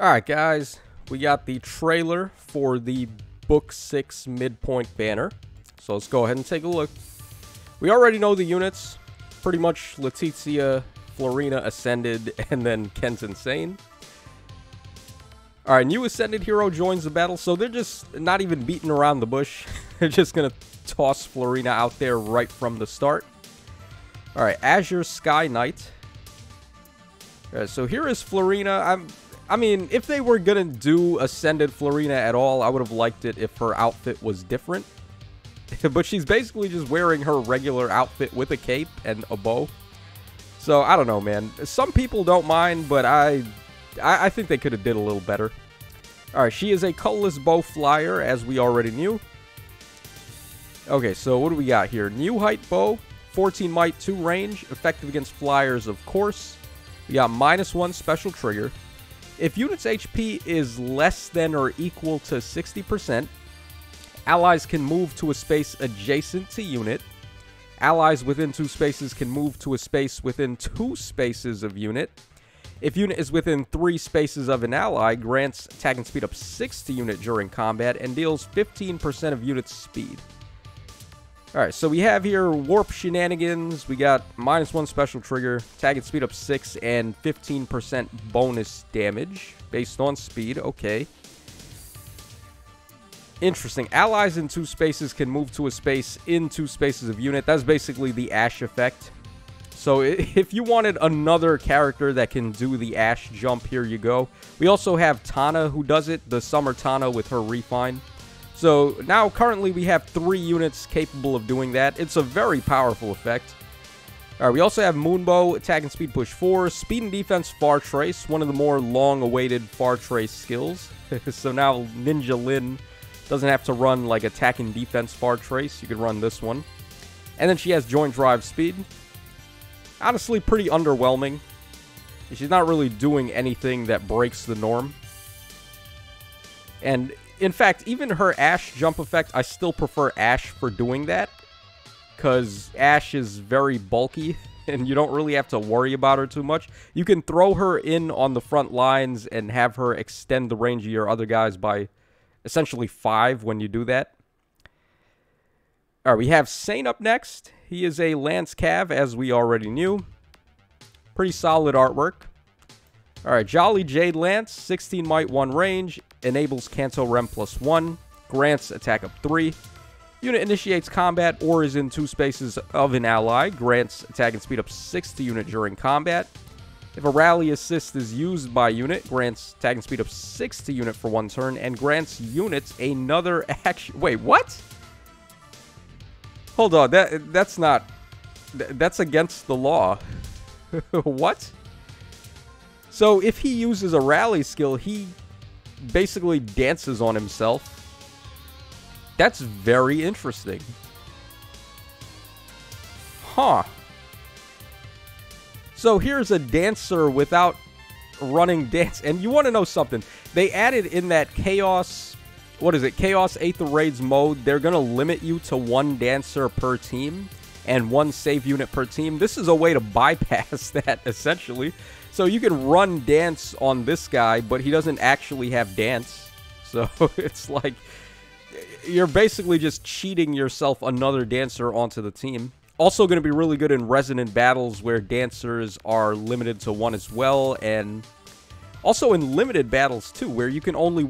Alright guys, we got the trailer for the Book 6 Midpoint banner. So let's go ahead and take a look. We already know the units. Pretty much Letizia, Florina, Ascended, and then Kent Insane. Alright, new Ascendent Hero joins the battle, so they're just not even beating around the bush. They're just gonna toss Florina out there right from the start. Alright, Azure Sky Knight. Alright, so here is Florina. I mean, if they were gonna do Ascended Florina at all, I would have liked it if her outfit was different. But she's basically just wearing her regular outfit with a cape and a bow. So, I don't know, man. Some people don't mind, but I think they could have did a little better. Alright, she is a colorless bow flyer, as we already knew. Okay, so what do we got here? New height bow, 14 might, 2 range, effective against flyers, of course. We got -1 special trigger. If unit's HP is less than or equal to 60%, allies can move to a space adjacent to unit. Allies within 2 spaces can move to a space within 2 spaces of unit. If unit is within 3 spaces of an ally, grants attack and speed up 6 to unit during combat and deals 15% of unit's speed. Alright, so we have here Warp Shenanigans. We got -1 special trigger, attack and speed up 6, and 15% bonus damage based on speed. Okay. Interesting. Allies in 2 spaces can move to a space in 2 spaces of unit. That's basically the Ash effect. So if you wanted another character that can do the Ash jump, here you go. We also have Tana who does it, the Summer Tana with her Refine. So now currently we have 3 units capable of doing that. It's a very powerful effect. Alright, we also have Moonbow, attack and speed push 4, speed and defense far trace, one of the more long-awaited far trace skills. So now Ninja Lin doesn't have to run like attack and defense far trace. You could run this one. And then she has joint drive speed. Honestly, pretty underwhelming. She's not really doing anything that breaks the norm. And in fact, even her Ash jump effect, I still prefer Ash for doing that. Because Ash is very bulky, and you don't really have to worry about her too much. You can throw her in on the front lines and have her extend the range of your other guys by essentially 5 when you do that. Alright, we have Sane up next. He is a Lance Cav, as we already knew. Pretty solid artwork. Alright, Jolly Jade Lance, 16 might, 1 range, enables Canto Rem +1, grants attack up 3. Unit initiates combat or is in 2 spaces of an ally, grants attack and speed up 6 to unit during combat. If a rally assist is used by unit, grants attack and speed up 6 to unit for 1 turn, and grants units another action. Wait, what? Hold on, that's not... That's against the law. What? So if he uses a rally skill, he basically dances on himself. That's very interesting. Huh. So here's a dancer without running dance. And you want to know something? They added in that Chaos... What is it? Chaos 8th of Raids mode. They're going to limit you to 1 dancer per team and 1 save unit per team. This is a way to bypass that, essentially. So you can run dance on this guy, but he doesn't actually have dance. So it's like you're basically just cheating yourself another dancer onto the team. Also going to be really good in resonant battles where dancers are limited to 1 as well, and also in limited battles too, where you can only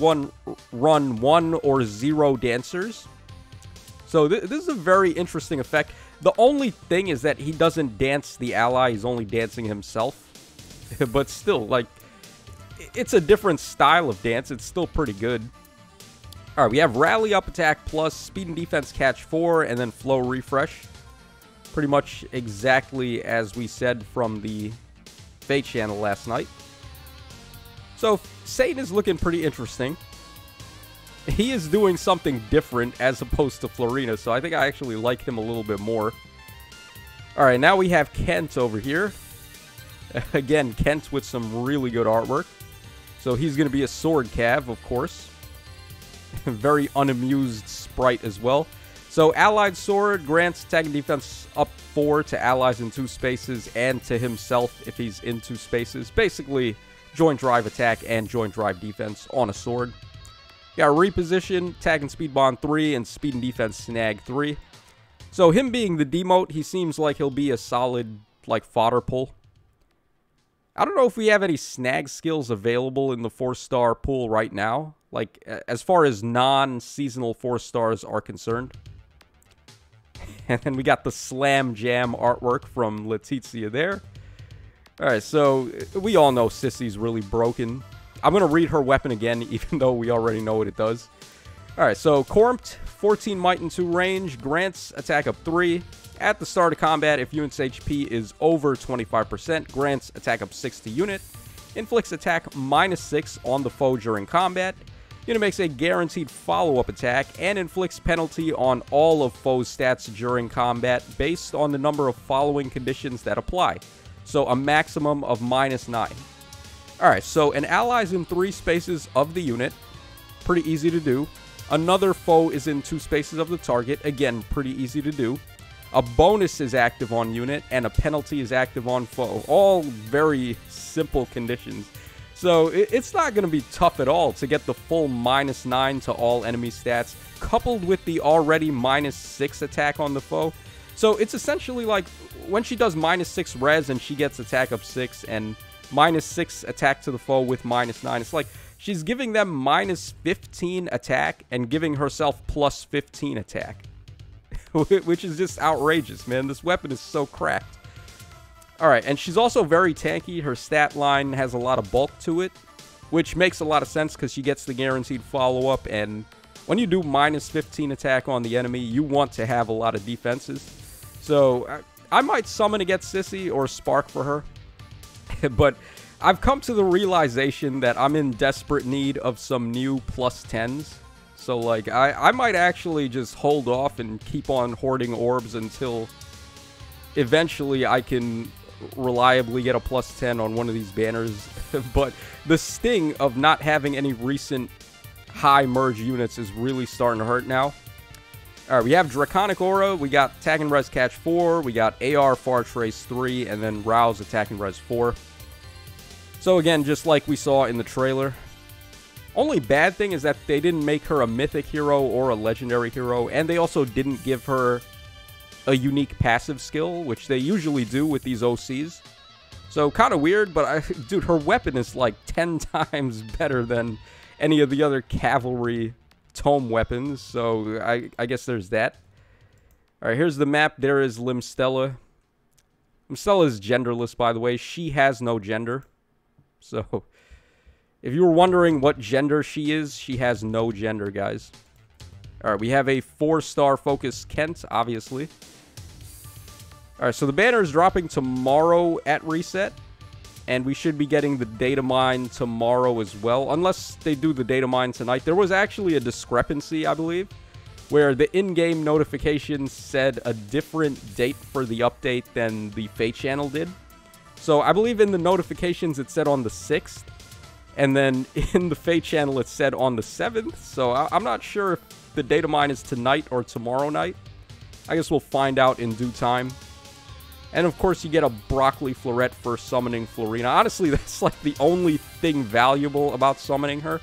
run 1 or 0 dancers. So this is a very interesting effect. The only thing is that he doesn't dance the ally, he's only dancing himself. But still, like, it's a different style of dance. It's still pretty good. Alright, we have Rally Up Attack Plus, Speed and Defense Catch 4, and then Flow Refresh. Pretty much exactly as we said from the Fate channel last night. So, Satan is looking pretty interesting. He is doing something different as opposed to Florina, so I think I actually like him a little bit more. Alright, now we have Kent over here. Again, Kent with some really good artwork. So he's going to be a sword cav, of course. Very unamused sprite as well. So allied sword grants attack and defense up 4 to allies in 2 spaces and to himself if he's in 2 spaces. Basically, joint drive attack and joint drive defense on a sword. Got reposition, attack and speed bond 3, and speed and defense snag 3. So him being the demote, he seems like he'll be a solid, like, fodder pull. I don't know if we have any snag skills available in the 4-star pool right now. Like, as far as non-seasonal 4-stars are concerned. And then we got the Slam Jam artwork from Letizia there. Alright, so we all know Sissy's really broken. I'm going to read her weapon again, even though we already know what it does. Alright, so Cormped, 14 might and 2 range, grants attack up 3. At the start of combat, if unit's HP is over 25%, grants attack up 6 to unit. Inflicts attack -6 on the foe during combat. Unit makes a guaranteed follow-up attack and inflicts penalty on all of foe's stats during combat based on the number of following conditions that apply. So a maximum of -9. Alright, so an ally is in 3 spaces of the unit. Pretty easy to do. Another foe is in 2 spaces of the target. Again, pretty easy to do. A bonus is active on unit, and a penalty is active on foe. All very simple conditions. So it's not going to be tough at all to get the full -9 to all enemy stats, coupled with the already -6 attack on the foe. So it's essentially like when she does -6 res and she gets attack up 6 and -6 attack to the foe with -9. It's like she's giving them -15 attack and giving herself +15 attack. Which is just outrageous, man. This weapon is so cracked. Alright, and she's also very tanky. Her stat line has a lot of bulk to it, which makes a lot of sense because she gets the guaranteed follow-up, and when you do -15 attack on the enemy, you want to have a lot of defenses. So I might summon against Sissy or Spark for her. But I've come to the realization that I'm in desperate need of some new +10s. So, like, I might actually just hold off and keep on hoarding orbs until eventually I can reliably get a +10 on one of these banners. But the sting of not having any recent high merge units is really starting to hurt now. Alright, we have Draconic Aura, we got Attack and Res Catch 4, we got AR Far Trace 3, and then Rouse Attack and Res 4. So again, just like we saw in the trailer. Only bad thing is that they didn't make her a mythic hero or a legendary hero, and they also didn't give her a unique passive skill, which they usually do with these OCs. So kind of weird, but dude, her weapon is like 10 times better than any of the other cavalry tome weapons, so I guess there's that. Alright, here's the map. There is Limstella. Limstella is genderless, by the way. She has no gender. So if you were wondering what gender she is, she has no gender, guys. Alright, we have a 4-star focused Kent, obviously. Alright, so the banner is dropping tomorrow at reset. And we should be getting the data mine tomorrow as well. Unless they do the data mine tonight. There was actually a discrepancy, I believe, where the in-game notification said a different date for the update than the Fate channel did. So I believe in the notifications it said on the 6th. And then in the Fate channel, it said on the 7th. So I'm not sure if the data mine is tonight or tomorrow night. I guess we'll find out in due time. And of course, you get a Broccoli Floret for summoning Florina. Honestly, that's like the only thing valuable about summoning her.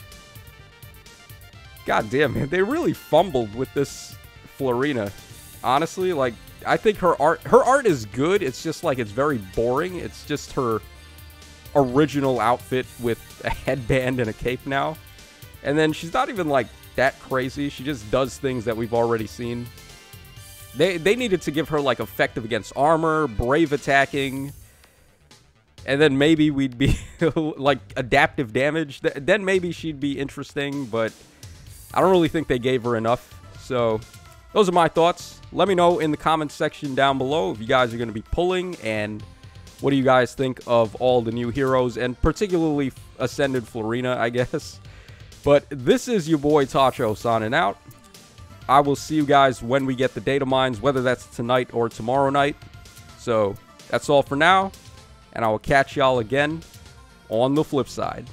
God damn, man. They really fumbled with this Florina. Honestly, like, I think her art is good. It's just like it's very boring. It's just her original outfit with a headband and a cape now. And then she's not even like that crazy. She just does things that we've already seen. They needed to give her like effective against armor, brave attacking, and then maybe we'd be like adaptive damage. Then maybe she'd be interesting, but I don't really think they gave her enough. So those are my thoughts. Let me know in the comments section down below if you guys are going to be pulling, and what do you guys think of all the new heroes, and particularly Ascended Florina, I guess. But this is your boy Tacho signing out. I will see you guys when we get the data mines, whether that's tonight or tomorrow night. So that's all for now, and I will catch y'all again on the flip side.